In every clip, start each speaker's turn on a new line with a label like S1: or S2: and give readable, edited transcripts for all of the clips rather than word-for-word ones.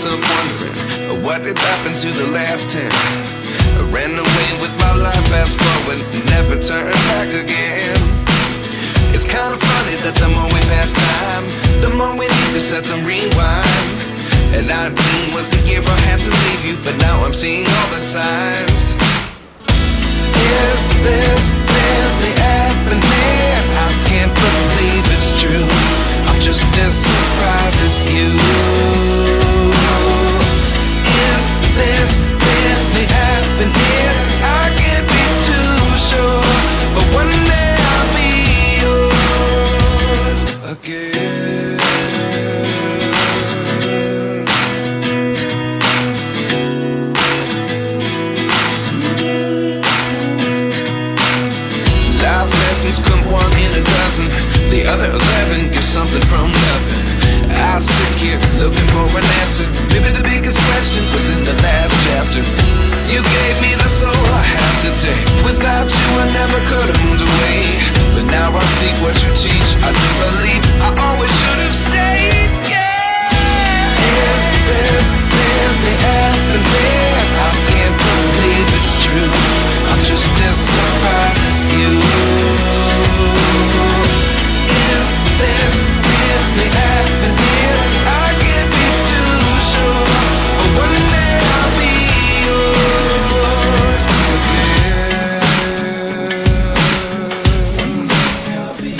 S1: myself wondering, what did happen to the last 10? I ran away with my life, fast forward, never turn back again. It's kind of funny that the more we pass time, the more we need to set them rewind. And 19 was the year I had to leave you, but now I'm seeing all the signs. Is this really happening? I can't believe it's true. I'm just as surprised as you. Is this really happening? I can't be too sure, but one day I'll be yours again. Life lessons come one in a dozen. The other 11 get something from nothing. I sit here looking for an answer. Maybe the biggest question was in the last chapter. You gave me the soul I have today. Without you I never could have moved away. But now I see what you teach. I do believe I always should have stayed. Yeah. Is this really happening? I can't believe it's true. I'm just as surprised as you. Is this really happening? I can't be too sure, but one day I'll be yours again. One day I'll be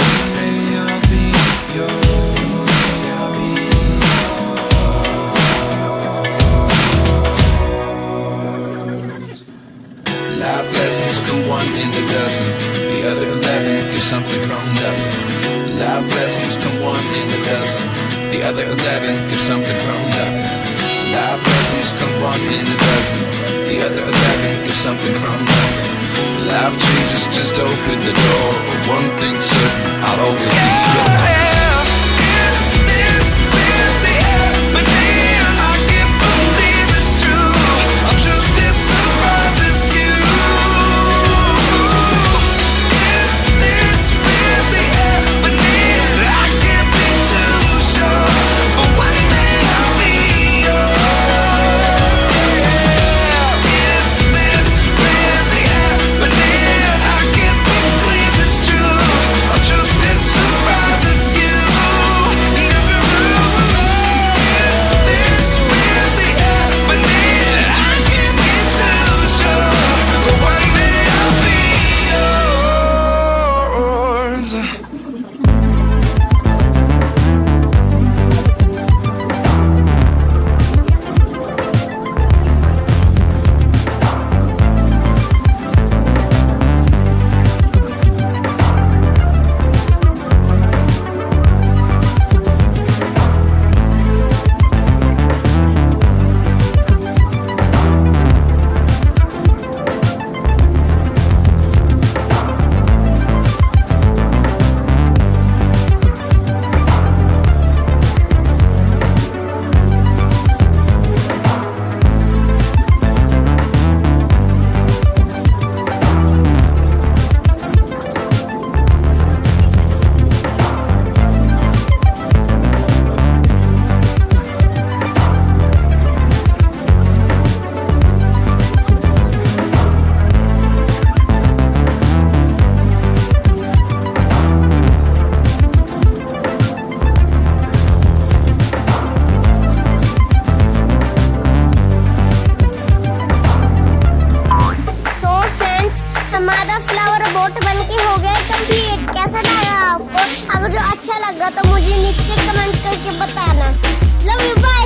S1: One day I'll be yours. I'll be Life lessons come one in a dozen. The other 11 get something from nothing. Life lessons come one in a dozen. The other 11 get something from nothing. Life lessons come one in a dozen. The other 11 get something from nothing. Life changes just open the door. One thing's certain, I'll always be yours. Is this really happening? I can't believe it's true. I'm just as surprised as you. Is this really happening? I can't be too sure, but one day I'll be yours. Yeah. Is this really happening? I can't believe it's true. I'm just as surprised as you. Is this really happening? I can't be too sure, but one day I'll be yours.
S2: हमारा flower boat बन के हो गया complete. कैसा लगा आपको? अगर जो अच्छा लगा तो मुझे नीचे कमेंट करके बताना। Love you, bye.